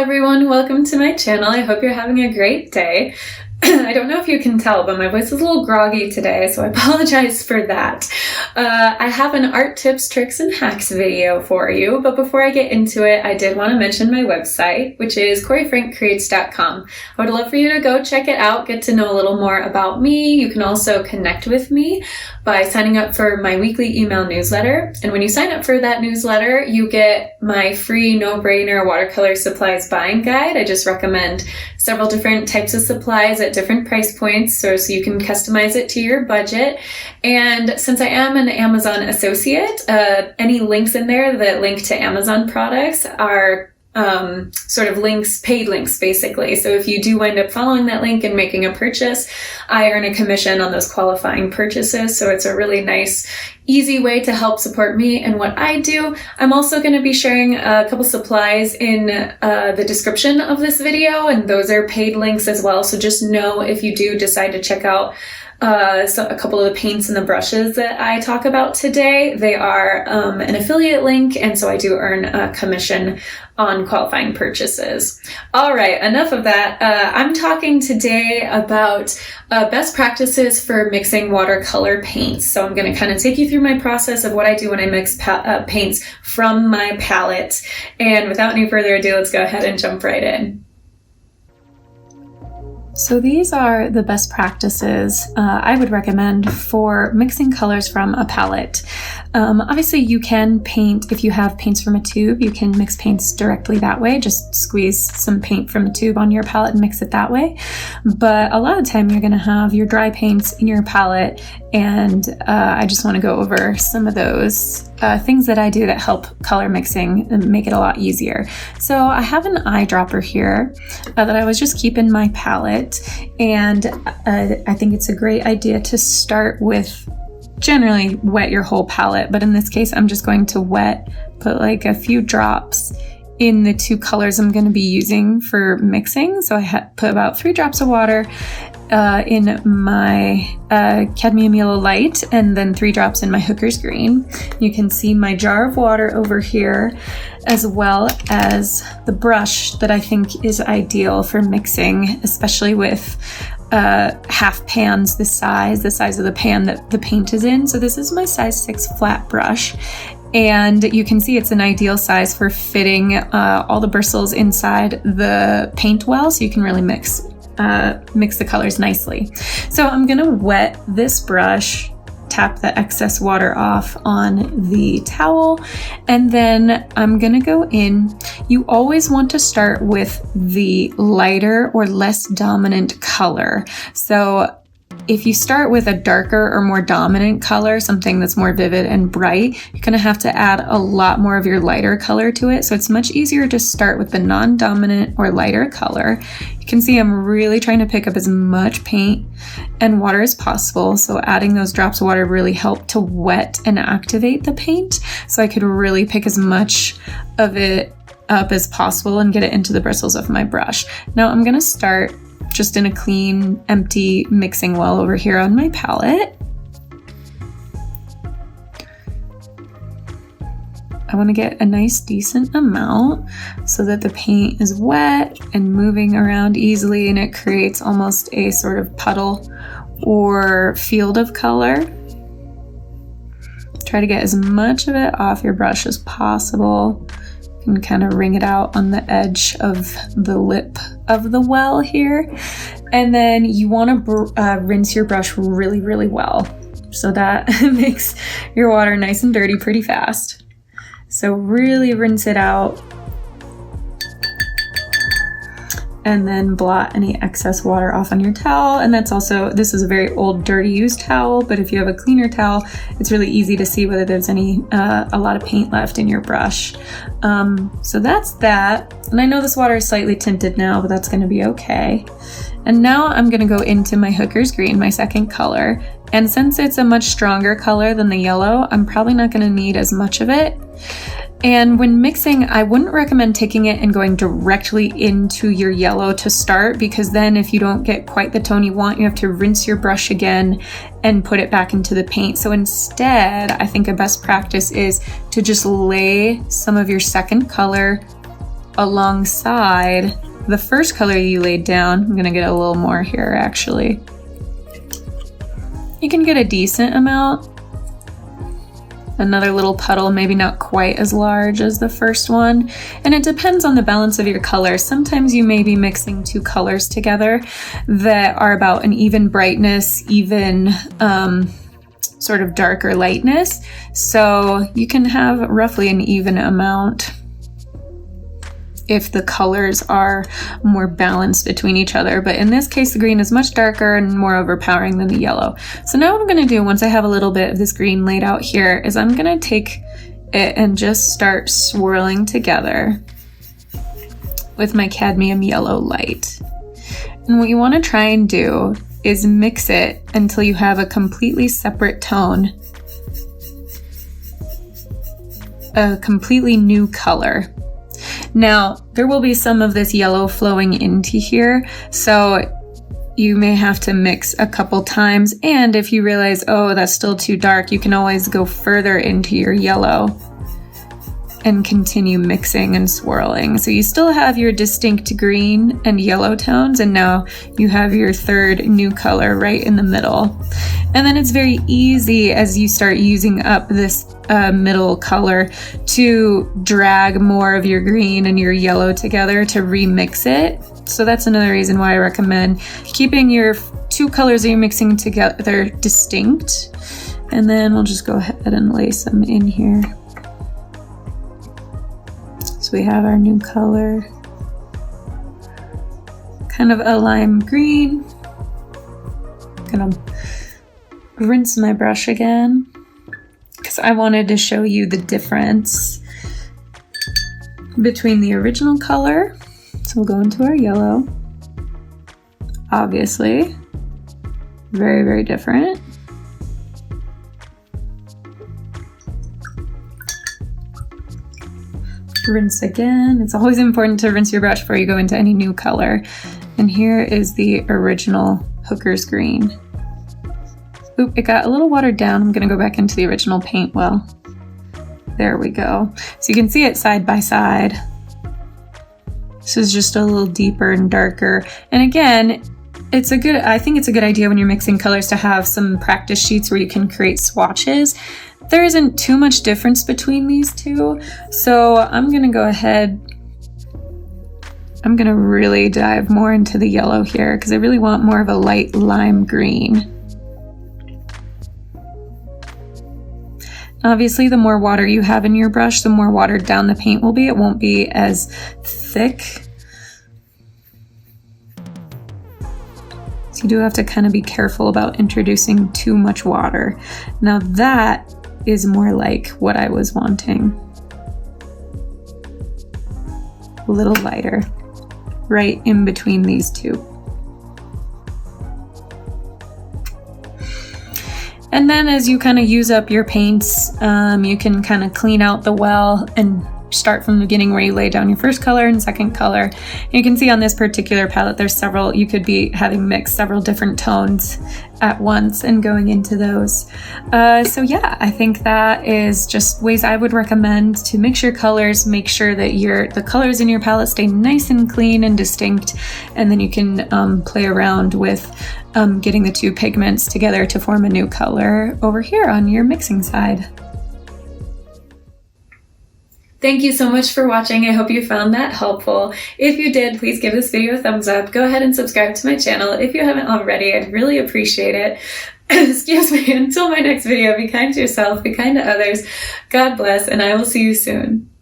everyone, welcome to my channel. I hope you're having a great day. I don't know if you can tell, but my voice is a little groggy today, so I apologize for that. I have an art tips, tricks, and hacks video for you, but before I get into it, I did want to mention my website, which is CoreyFrankCreates.com. I would love for you to go check it out, get to know a little more about me. You can also connect with me by signing up for my weekly email newsletter. And when you sign up for that newsletter, you get my free no-brainer watercolor supplies buying guide. I just recommend several different types of supplies at different price points so you can customize it to your budget. And since I am an Amazon associate, any links in there that link to Amazon products are sort of links, paid links basically. So if you do wind up following that link and making a purchase, I earn a commission on those qualifying purchases. So it's a really nice, easy way to help support me and what I do. I'm also going to be sharing a couple supplies in the description of this video, and those are paid links as well. So just know if you do decide to check out a couple of the paints and the brushes that I talk about today, they are an affiliate link, and so I do earn a commission on qualifying purchases. All right, enough of that. I'm talking today about best practices for mixing watercolor paints. So I'm going to kind of take you through my process of what I do when I mix paints from my palette. And without any further ado, let's go ahead and jump right in. So these are the best practices I would recommend for mixing colors from a palette. Obviously you can paint, if you have paints from a tube, you can mix paints directly that way. Just squeeze some paint from a tube on your palette and mix it that way. But a lot of the time you're going to have your dry paints in your palette, and I just want to go over some of those things that I do that help color mixing and make it a lot easier. So I have an eyedropper here that I was just keeping my palette, and I think it's a great idea to start with generally wet your whole palette, but in this case I'm just going to put like a few drops in the two colors I'm going to be using for mixing. So I put about 3 drops of water in my cadmium yellow light, and then 3 drops in my Hooker's green. You can see my jar of water over here, as well as the brush that I think is ideal for mixing, especially with half pans the size of the pan that the paint is in. So this is my size 6 flat brush, and you can see it's an ideal size for fitting all the bristles inside the paint well, so you can really mix the colors nicely. So I'm gonna wet this brush, tap the excess water off on the towel, and then I'm gonna go in. You always want to start with the lighter or less dominant color. So if you start with a darker or more dominant color, something that's more vivid and bright, you're going to have to add a lot more of your lighter color to it. So it's much easier to start with the non-dominant or lighter color. You can see I'm really trying to pick up as much paint and water as possible. So adding those drops of water really helped to wet and activate the paint, so I could really pick as much of it up as possible and get it into the bristles of my brush. Now I'm going to start just in a clean, empty mixing well over here on my palette. I want to get a nice decent amount so that the paint is wet and moving around easily, and it creates almost a sort of puddle or field of color. Try to get as much of it off your brush as possible. And kind of wring it out on the edge of the lip of the well here. And then you want to rinse your brush really, really well, so that makes your water nice and dirty pretty fast. So really rinse it out, and then blot any excess water off on your towel. And this is a very old, dirty, used towel, but if you have a cleaner towel, it's really easy to see whether there's a lot of paint left in your brush. So that's that. And I know this water is slightly tinted now, but that's gonna be okay. And now I'm gonna go into my Hooker's green, my second color. And since it's a much stronger color than the yellow, I'm probably not gonna need as much of it. And when mixing, I wouldn't recommend taking it and going directly into your yellow to start, because then if you don't get quite the tone you want, you have to rinse your brush again and put it back into the paint. So instead, I think a best practice is to just lay some of your second color alongside the first color you laid down. I'm gonna get a little more here actually. You can get a decent amount. Another little puddle, maybe not quite as large as the first one. And it depends on the balance of your colors. Sometimes you may be mixing two colors together that are about an even brightness, even sort of darker lightness. So you can have roughly an even amount if the colors are more balanced between each other. But in this case, the green is much darker and more overpowering than the yellow. So now what I'm gonna do once I have a little bit of this green laid out here is I'm gonna take it and just start swirling together with my cadmium yellow light. And what you wanna try and do is mix it until you have a completely separate tone, a completely new color. Now, there will be some of this yellow flowing into here, so you may have to mix a couple times, and if you realize, oh, that's still too dark, you can always go further into your yellow and continue mixing and swirling. So you still have your distinct green and yellow tones, and now you have your third new color right in the middle. And then it's very easy as you start using up this middle color to drag more of your green and your yellow together to remix it. So that's another reason why I recommend keeping your two colors that you're mixing together distinct. And then we'll just go ahead and lay some in here. So we have our new color, kind of a lime green. Gonna rinse my brush again because I wanted to show you the difference between the original color. So we'll go into our yellow. Obviously, very, very different. Rinse again. It's always important to rinse your brush before you go into any new color. And here is the original Hooker's green. Oop, it got a little watered down. I'm gonna go back into the original paint well. There we go. So you can see it side by side. This is just a little deeper and darker. And again, I think it's a good idea when you're mixing colors to have some practice sheets where you can create swatches. There isn't too much difference between these two, so I'm gonna go ahead. I'm gonna really dive more into the yellow here because I really want more of a light lime green. Obviously, the more water you have in your brush, the more watered down the paint will be. It won't be as thick. So you do have to kind of be careful about introducing too much water. Now that is more like what I was wanting. A little lighter, right in between these two. And then as you kind of use up your paints, you can kind of clean out the well and start from the beginning where you lay down your first color and second color. And you can see on this particular palette, there's several, you could be having mixed several different tones at once and going into those. So yeah, I think that is just ways I would recommend to mix your colors, make sure that the colors in your palette stay nice and clean and distinct, and then you can play around with getting the two pigments together to form a new color over here on your mixing side. Thank you so much for watching. I hope you found that helpful. If you did, please give this video a thumbs up. Go ahead and subscribe to my channel if you haven't already. I'd really appreciate it. Excuse me. Until my next video, be kind to yourself, be kind to others. God bless, and I will see you soon.